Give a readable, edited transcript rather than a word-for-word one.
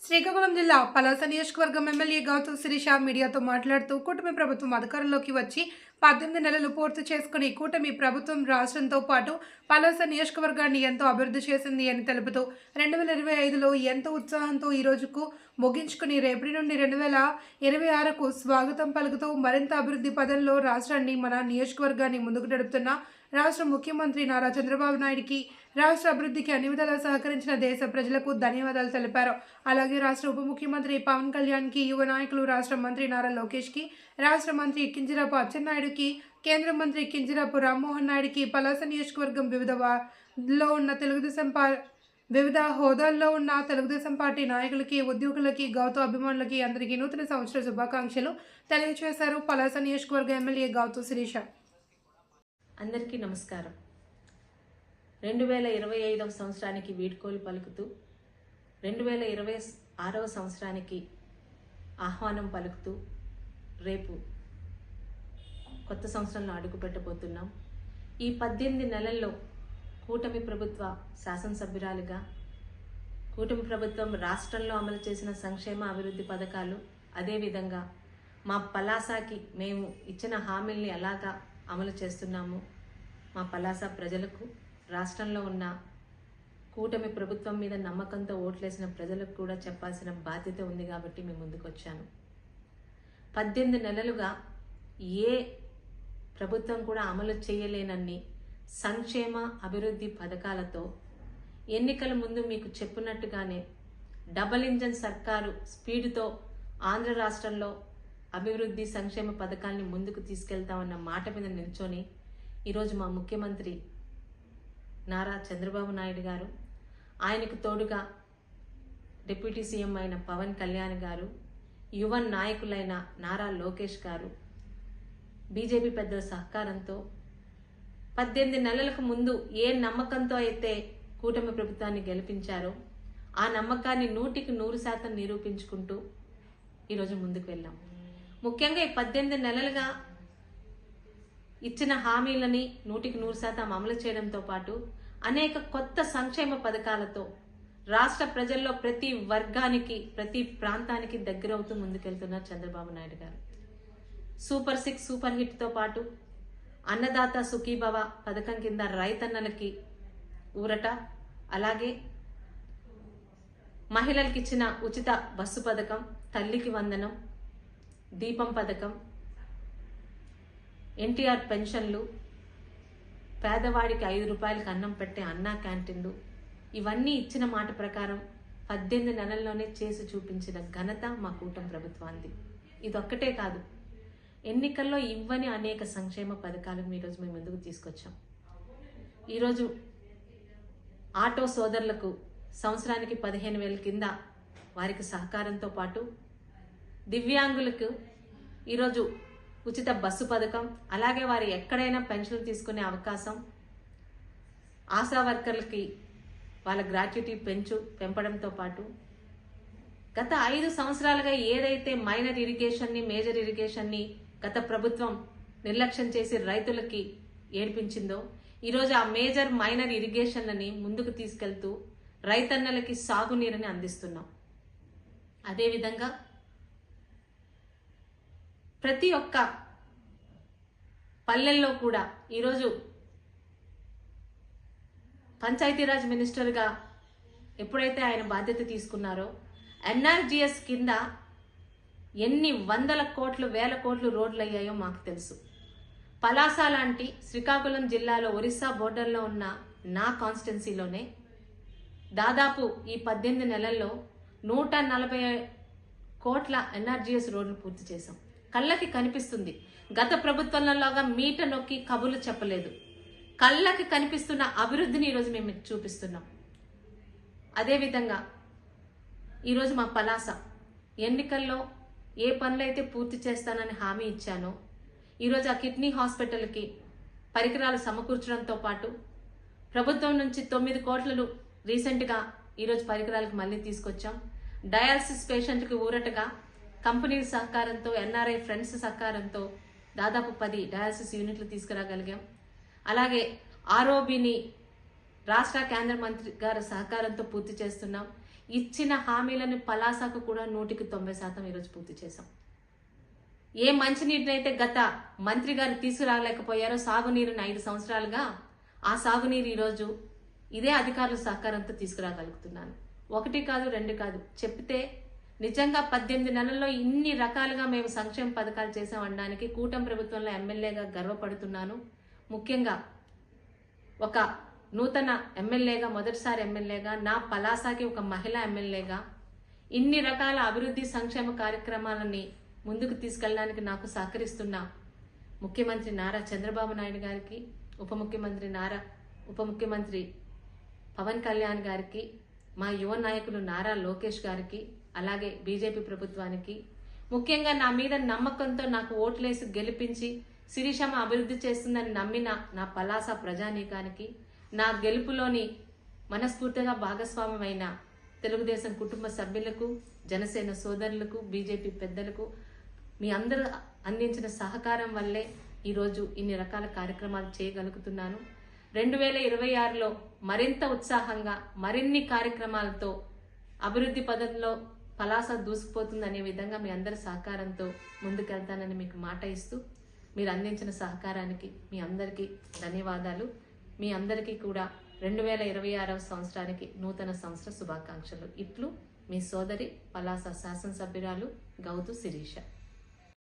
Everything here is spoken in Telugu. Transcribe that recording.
శ్రీకాకుళం జిల్లా పలాస నియోజకవర్గం ఎమ్మెల్యే గౌతమ్ శిరీష మీడియాతో మాట్లాడుతూ కూటమి ప్రభుత్వం అధికారంలోకి వచ్చి 18 నెలలు పూర్తి చేసుకుని కూటమి ప్రభుత్వం రాష్ట్రంతో పాటు పలాస నియోజకవర్గాన్ని ఎంతో అభివృద్ధి చేసింది అని తెలుపుతూ 2025లో ఎంతో ఉత్సాహంతో ఈ రోజుకు ముగించుకుని రేపటి నుండి 2026కు స్వాగతం పలుకుతూ మరింత అభివృద్ధి పదంలో రాష్ట్రాన్ని మన నియోజకవర్గాన్ని ముందుకు నడుపుతున్న రాష్ట్ర ముఖ్యమంత్రి నారా చంద్రబాబు నాయుడికి రాష్ట్ర అభివృద్ధికి అన్ని విధాలా సహకరించిన దేశ ప్రజలకు ధన్యవాదాలు తెలిపారు. అలాగే రాష్ట్ర ఉప ముఖ్యమంత్రి పవన్ కళ్యాణ్కి, యువ నాయకులు రాష్ట్ర మంత్రి నారా లోకేష్కి, రాష్ట్ర మంత్రి కింజరాపు అచ్చెన్నాయుడుకి, కేంద్ర మంత్రి కింజరాపు రామ్మోహన్ నాయుడుకి, పలాస నియోజకవర్గం వివిధ హోదాల్లో ఉన్న తెలుగుదేశం పార్టీ నాయకులకి, ఉద్యోగులకి, గౌతమ్ అభిమానులకి అందరికీ నూతన సంవత్సర శుభాకాంక్షలు తెలియజేశారు పలాస నియోజకవర్గ ఎమ్మెల్యే గౌతమ్ శిరీష. అందరికీ నమస్కారం. 2025వ సంవత్సరానికి వీడ్కోలు పలుకుతూ 2026వ సంవత్సరానికి ఆహ్వానం పలుకుతూ రేపు కొత్త సంవత్సరంలో అడుగు పెట్టబోతున్నాం. ఈ 18 నెలల్లో కూటమి ప్రభుత్వ శాసనసభ్యురాలుగా కూటమి ప్రభుత్వం రాష్ట్రంలో అమలు చేసిన సంక్షేమ అభివృద్ధి పథకాలు, అదేవిధంగా మా పలాసకి మేము ఇచ్చిన హామీల్ని ఎలాగా అమలు చేస్తున్నాము, మా పలాస ప్రజలకు, రాష్ట్రంలో ఉన్న కూటమి ప్రభుత్వం మీద నమ్మకంతో ఓట్లేసిన ప్రజలకు కూడా చెప్పాల్సిన బాధ్యత ఉంది కాబట్టి మేము ముందుకు వచ్చాను. 18 నెలలుగా ఏ ప్రభుత్వం కూడా అమలు చేయలేనన్ని సంక్షేమ అభివృద్ధి పథకాలతో ఎన్నికల ముందు మీకు చెప్పినట్టుగానే డబల్ ఇంజన్ సర్కారు స్పీడ్తో ఆంధ్ర రాష్ట్రంలో అభివృద్ధి సంక్షేమ పథకాల్ని ముందుకు తీసుకెళ్తామన్న మాట మీద నిల్చొని ఈరోజు మా ముఖ్యమంత్రి నారా చంద్రబాబు నాయుడు గారు, ఆయనకు తోడుగా డిప్యూటీ సీఎం అయిన పవన్ కళ్యాణ్ గారు, యువ నాయకులైన నారా లోకేష్ గారు, బీజేపీ పెద్దల సహకారంతో 18 నెలలకు ముందు ఏ నమ్మకంతో అయితే కూటమి ప్రభుత్వాన్ని గెలిపించారో ఆ నమ్మకాన్ని 100% నిరూపించుకుంటూ ఈరోజు ముందుకు వెళ్ళాం. ముఖ్యంగా ఈ 18 నెలలుగా ఇచ్చిన హామీలని 100% అమలు చేయడంతో పాటు అనేక కొత్త సంక్షేమ పథకాలతో రాష్ట్ర ప్రజల్లో ప్రతి వర్గానికి, ప్రతి ప్రాంతానికి దగ్గరవుతూ ముందుకెళ్తున్నారు చంద్రబాబు నాయుడు గారు. సూపర్ 6 సూపర్ హిట్తో పాటు అన్నదాత సుఖీభవ పథకం కింద రైతన్నలకి ఊరట, అలాగే మహిళలకి ఇచ్చిన ఉచిత బస్సు పథకం, తల్లికి వందనం, దీపం పథకం, ఎన్టీఆర్ పెన్షన్లు, పేదవాడికి 5 రూపాయలకి అన్నం పెట్టే అన్నా క్యాంటీన్లు, ఇవన్నీ ఇచ్చిన మాట ప్రకారం 18 నెలల్లోనే చేసి చూపించిన ఘనత మా కూటమి ప్రభుత్వానికి. ఇదొక్కటే కాదు, ఎన్నికల్లో ఇవ్వని అనేక సంక్షేమ పథకాలను ఈరోజు మేము ముందుకు తీసుకొచ్చాం. ఈరోజు ఆటో సోదరులకు సంవత్సరానికి 15,000 కింద వారికి సహకారంతో పాటు దివ్యాంగులకు ఈరోజు ఉచిత బస్సు పథకం, అలాగే వారు ఎక్కడైనా పెన్షన్ తీసుకునే అవకాశం, ఆశా వర్కర్లకి వాళ్ళ గ్రాట్యుటీ పెంపడంతో పాటు గత 5 సంవత్సరాలుగా ఏదైతే మైనర్ ఇరిగేషన్ని, మేజర్ ఇరిగేషన్ని గత ప్రభుత్వం నిర్లక్ష్యం చేసి రైతులకి ఏడ్పించిందో ఈరోజు ఆ మేజర్ మైనర్ ఇరిగేషన్లని ముందుకు తీసుకెళ్తూ రైతన్నలకి సాగునీరుని అందిస్తున్నాం. అదేవిధంగా ప్రతి ఒక్క పల్లెల్లో కూడా ఈరోజు పంచాయతీరాజ్ మినిస్టర్గా ఎప్పుడైతే ఆయన బాధ్యత తీసుకున్నారో ఎన్ఆర్జీఎస్ కింద ఎన్ని వందల కోట్లు, వేల కోట్లు రోడ్లు అయ్యాయో మాకు తెలుసు. పలాస లాంటి శ్రీకాకుళం జిల్లాలో ఒరిస్సా బోర్డర్లో ఉన్న నా కాన్స్టిట్యున్సీలోనే దాదాపు ఈ 18 నెలల్లో 140 కోట్ల ఎన్ఆర్జీఎస్ రోడ్లు పూర్తి చేశాం. కళ్ళకి కనిపిస్తుంది. గత ప్రభుత్వంలోగా మీట నొక్కి కబుర్లు చెప్పలేదు. కళ్ళకి కనిపిస్తున్న అభివృద్ధిని ఈరోజు మేము చూపిస్తున్నాం. అదేవిధంగా ఈరోజు మా పలాస ఎన్నికల్లో ఏ పనులైతే పూర్తి చేస్తానని హామీ ఇచ్చానో ఈరోజు ఆ కిడ్నీ హాస్పిటల్కి పరికరాలు సమకూర్చడంతో పాటు ప్రభుత్వం నుంచి 9 కోట్లను రీసెంట్గా ఈరోజు పరికరాలకు మళ్ళీ తీసుకొచ్చాం. డయాలసిస్ పేషెంట్కి ఊరటగా కంపెనీల సహకారంతో, ఎన్ఆర్ఐ ఫ్రెండ్స్ సహకారంతో దాదాపు 10 డయాలసిస్ యూనిట్లు తీసుకురాగలిగాం. అలాగే ఆర్ఓబిని రాష్ట్ర కేంద్ర మంత్రి గారి సహకారంతో పూర్తి చేస్తున్నాం. ఇచ్చిన హామీలను పలాసకు కూడా 100% ఈరోజు పూర్తి చేశాం. ఏ మంచినీటినైతే గత మంత్రి గారు తీసుకురాలేకపోయారో సాగునీరుని 5 సంవత్సరాలుగా, ఆ సాగునీరు ఈరోజు ఇదే అధికారుల సహకారంతో తీసుకురాగలుగుతున్నాను. 1 కాదు 2 కాదు, చెప్తే నిజంగా 18 నెలల్లో ఇన్ని రకాలుగా మేము సంక్షేమ పథకాలు చేసామనడానికి కూటమి ప్రభుత్వంలో ఎమ్మెల్యేగా గర్వపడుతున్నాను. ముఖ్యంగా ఒక నూతన ఎమ్మెల్యేగా, మొదటిసారి ఎమ్మెల్యేగా, నా పలాసకి ఒక మహిళా ఎమ్మెల్యేగా ఇన్ని రకాల అభివృద్ధి సంక్షేమ కార్యక్రమాలని ముందుకు తీసుకెళ్ళడానికి నాకు సహకరిస్తున్న ముఖ్యమంత్రి నారా చంద్రబాబు నాయుడు గారికి, ఉప ముఖ్యమంత్రి పవన్ కళ్యాణ్ గారికి, మా యువ నాయకులు నారా లోకేష్ గారికి, అలాగే బీజేపీ ప్రభుత్వానికి, ముఖ్యంగా నా మీద నమ్మకంతో నాకు ఓట్లేసి గెలిపించి శిరీషమ్మ అభివృద్ధి చేస్తుందని నమ్మిన నా పలాస ప్రజానీకానికి, నా గెలుపులోని మనస్ఫూర్తిగా భాగస్వామ్యమైన తెలుగుదేశం కుటుంబ సభ్యులకు, జనసేన సోదరులకు, బీజేపీ పెద్దలకు మీ అందరూ అందించిన సహకారం వల్లే ఈరోజు ఇన్ని రకాల కార్యక్రమాలు చేయగలుగుతున్నాను. 2026లో మరింత ఉత్సాహంగా మరిన్ని కార్యక్రమాలతో అభివృద్ధి పదంలో పలాస దూసుకుపోతుందనే విధంగా మీ అందరి సహకారంతో ముందుకెళ్తానని మీకు మాట ఇస్తూ, మీరు అందించిన సహకారానికి మీ అందరికీ ధన్యవాదాలు. మీ అందరికీ కూడా 2026వ సంవత్సరానికి నూతన సంవత్సర శుభాకాంక్షలు. ఇట్లు మీ సోదరి పలాస శాసనసభ్యురాలు గౌతు శిరీష.